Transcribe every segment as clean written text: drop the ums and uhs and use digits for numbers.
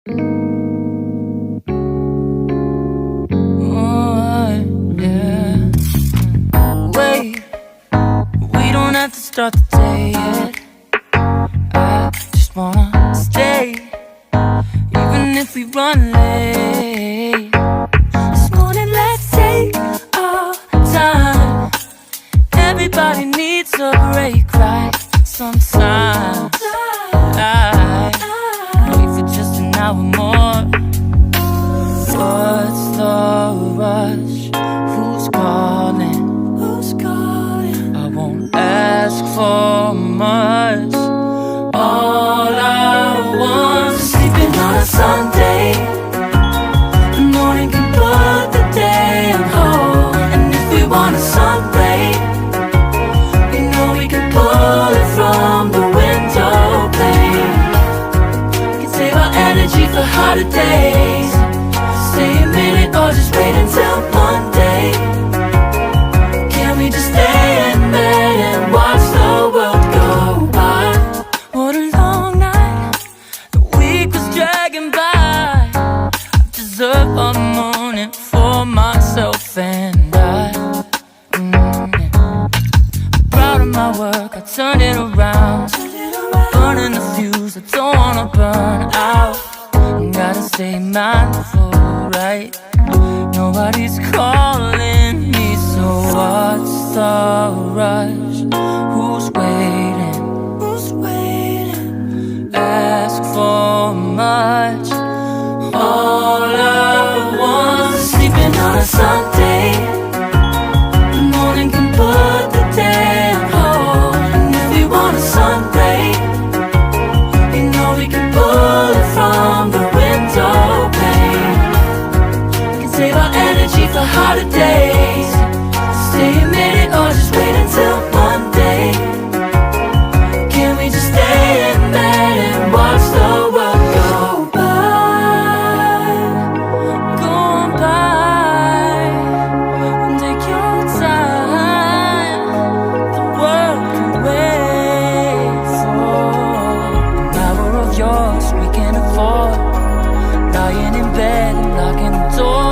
Oh, yeah. Wait, we don't have to start the day yet. I just wanna stay, even if we run late. This morning, let's take our time. Everybody needs a break, right? Sometimes I wait for just an hour more. What's the rush? Who's calling? Who's calling? I won't ask for much. All I want is sleeping on a Sunday. The morning can put the day on hold. And if we want a sun ray, we know we can pull it from the window pane. We can save our energy for harder days. Stay a minute or just wait until Monday. Can we just stay in bed and watch the world go by? What a long night, the week was dragging by. I deserve a morning for myself and I. I'm proud of my work, I turned it around. Burning the fuse, I don't wanna burn out. Gotta stay mindful, right? Nobody's calling me, so what's the rush? Who's waiting? Who's waiting? Ask for much. All I want is sleeping on a Sunday. The morning can put the day on hold. And if we want a sun ray, you know we can pull it from the window pane. We can save our energy for harder days. Stay a minute or just wait until Monday. Can we just stay in bed and watch the world go by? Go on by and take your time. The world can wait for an hour of yours we can afford. Lying in bed and locking the door.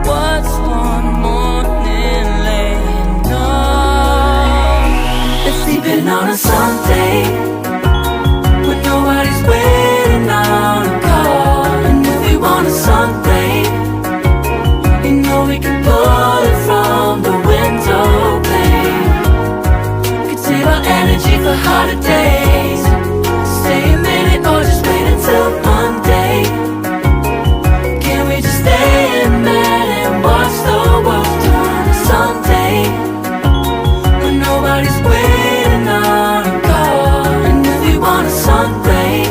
What's one morning laying up? It's sleeping on a Sunday when nobody's waiting on a call. And if we want a sun ray, you know we can pull it from the window pane. We can save our energy for harder days. Stay a minute or just wait until Monday. Can we just stay in bed and watch the world turn to Sunday when nobody's waiting on a call? And if we want a sun ray,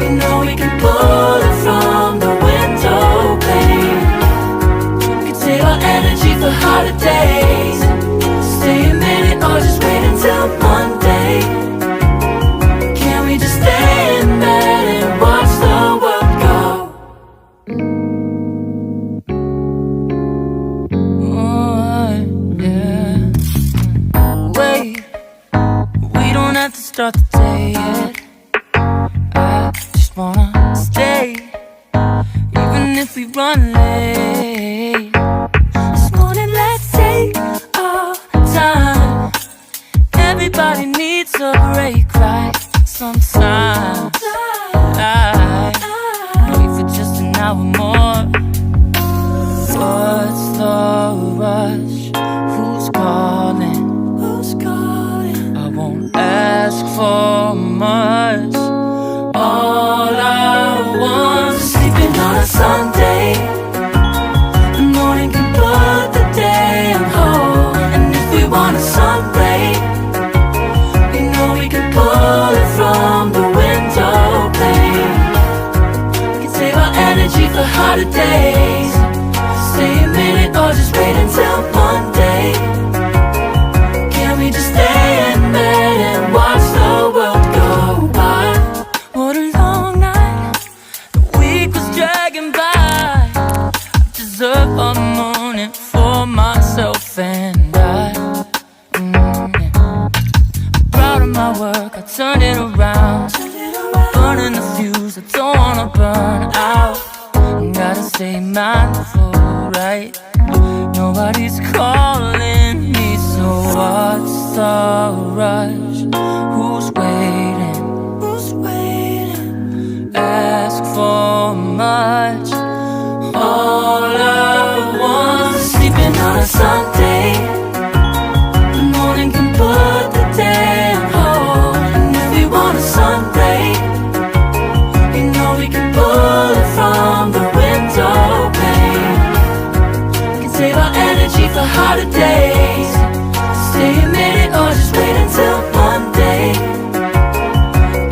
you know we can pull it from the window pane. We can save our energy for harder days. Stay a minute or just wait until Monday. Can we just stay in bed and watch the world go? Oh, yeah. Wait, we don't have to start the day yet. I just wanna stay, even if we run late. This morning, let's take our time. Everybody needs a break, right? Sometimes I wait for just an hour more. What's the rush? Who's calling? Who's calling? I won't ask for much. All I want is sleeping on a Sunday. The morning can put the day on hold. And if we want a sun ray, you know we can pull it from the window pane. We can save our energy for harder days. Stay a minute or just wait until Monday. Can we just stay in bed and watch the world go by? What a long night, the week was dragging by. I deserve a morning for myself and I. Proud of my work, I turned it around. Burning the fuse, I don't mindful, right? Nobody's calling me, so what's the rush? Who's waiting? Who's waiting? Ask for much. All I want is sleeping on a Sunday. The morning can put the day on hold. And if we want a sunray, you know we can pull it from the window pane. We can save our energy for harder days. Stay a minute or just wait until Monday.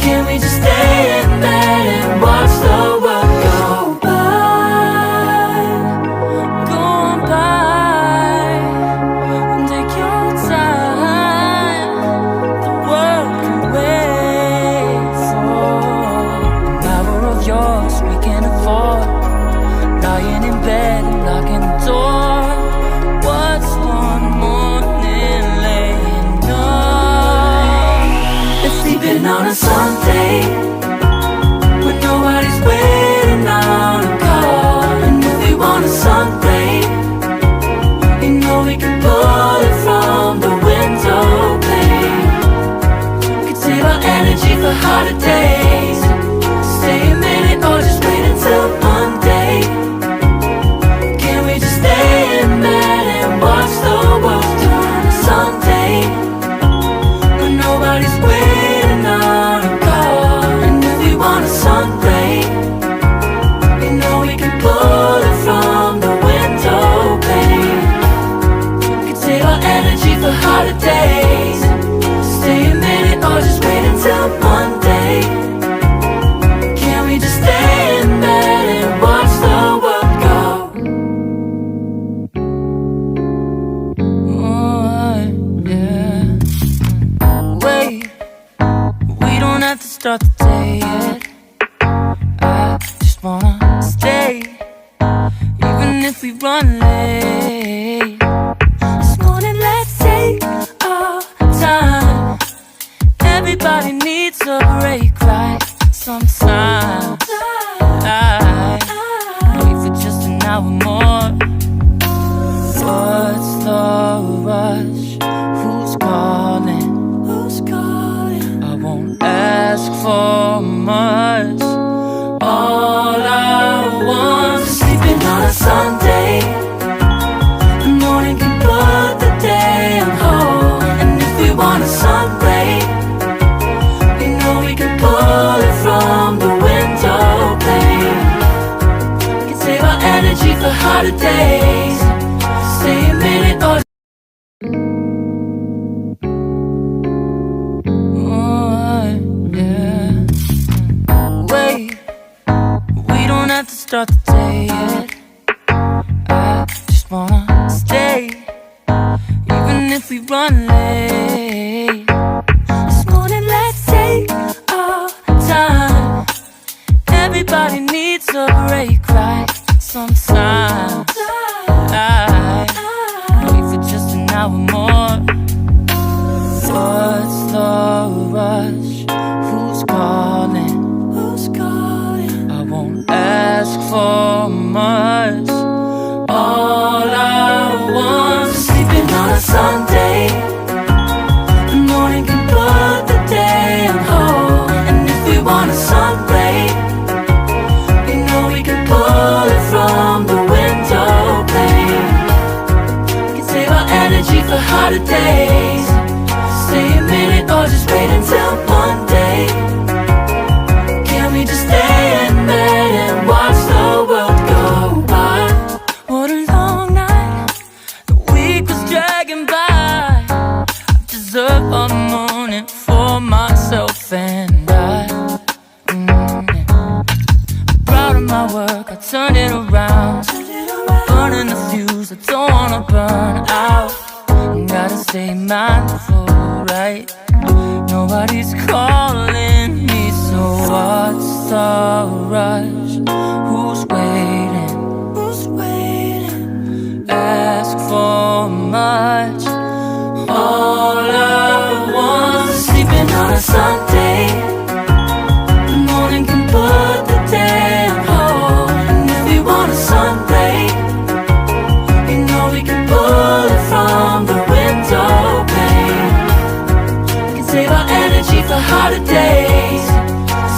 Can we just stay in bed and watch the world go by? Go on by and take your time. The world can wait for an hour of yours we can afford. Lying in bed and locking the door. What's one morning laying up? It's sleeping on a Sunday when nobody's waiting on a call. And if we want a sunray, you know we can pull it from the window pane. We can save our energy for harder days. Stay a minute or just wait until Monday. Can we just stay in bed and watch the world turn to Sunday when nobody's waiting on a call? And if we want a sunray, you know we can pull it from the window pane. We can save our energy for harder days. Stay a minute or just wait until Monday. Can we just stay in bed and watch the world go? Oh, yeah. Wait, we don't have to start the day yet. I just wanna stay, even if we run late. This morning, let's take our time. Everybody needs a break, right? Sometimes I wait for just an hour more. What's the rush? Who's calling? Who's calling? I won't ask for much. All I want is sleeping on a Sunday. The morning can put the day on hold. And if we want a sunray, you know we can pull it from the window pane. We can save our energy for harder days. Stay a minute or oh, yeah. Wait, we don't have to start the day yet. I just wanna stay, even if we run late. This morning, let's take our time. Everybody needs a break, right? Sometimes I wait for just an hour more. What's the rush? Who's calling? Who's calling? I won't ask for much. All I want is sleeping on a Sunday. The morning can put the day on hold. And if we want a sunray, you know we can pull it from the window pane. We can save our energy for harder days. Stay a minute or just wait until Monday. Can we just stay in bed and watch the world go by? What a long night, the week was dragging by. I deserve a morning for myself and I. Proud of my work, I turned it around. Burning the fuse, I don't wanna burn out. Gotta stay mindful, right? Nobody's calling me, so what's the rush? Who's waiting? Who's waiting? Ask for much. All I want is sleeping on a Sunday. The morning can put the day on hold. And if we want a sunray, for harder days.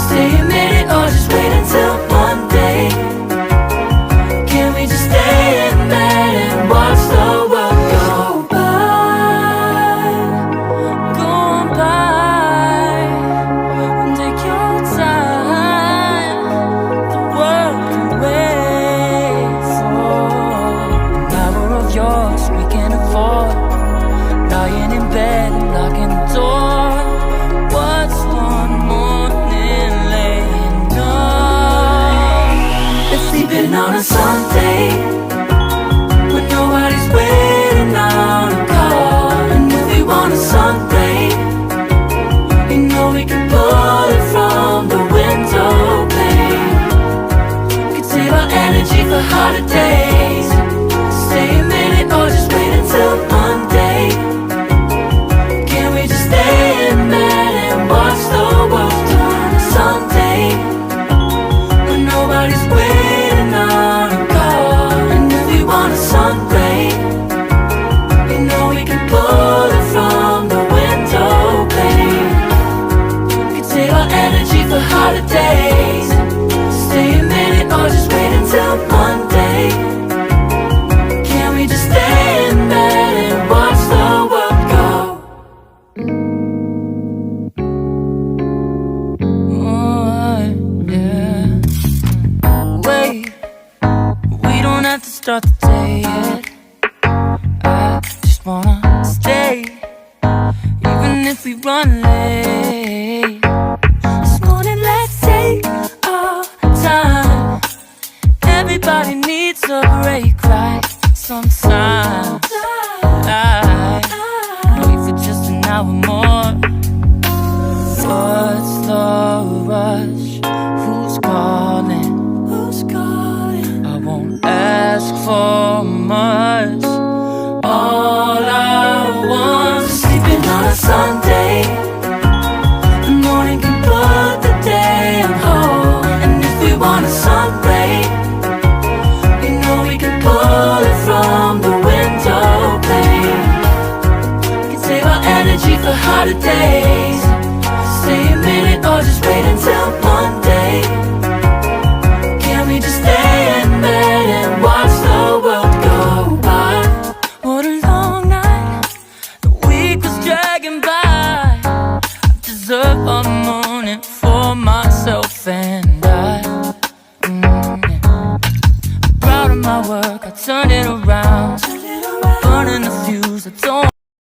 Stay a minute or just wait until Monday. Can we just stay in bed and watch the world go by? Go on by. Take your time. The world can wait for an hour of yours we can afford. Lying in bed and locking the door. What's one morning laying up? Let's sleep in on a Sunday when nobody's waiting on a call. And if we want a Sunday, you know we can pull it from the window pane. We can save our energy for harder days. Stay a minute or just wait until Monday. Can we just stay in bed and watch the world turn to Sunday when nobody's waiting on a call? And if we want a Sunday, you know we can pull it from the window pane. We can save our energy for harder days. Stay a minute or just wait until Monday. Can we just stay in bed and watch the world go? Oh, yeah. Wait, we don't have to start the day yet. I just wanna stay, even if we run late. This morning, let's take our time. Everybody needs a break, right? Sometimes I wait for just an hour more. What's the rush? Who's calling? Who's calling? I won't ask for much. All I want is sleeping on a Sunday. The morning can put the day on hold. And if we want a Sunday, you know we can pull it from the window pane. We can save our energy for harder days. Stay a minute or just wait until Monday. Can we just stay in bed and watch the world go by? What a long night, the week was dragging by. I deserve a morning for myself and I. Proud of my work, I turned it around. Burning the fuse, I don't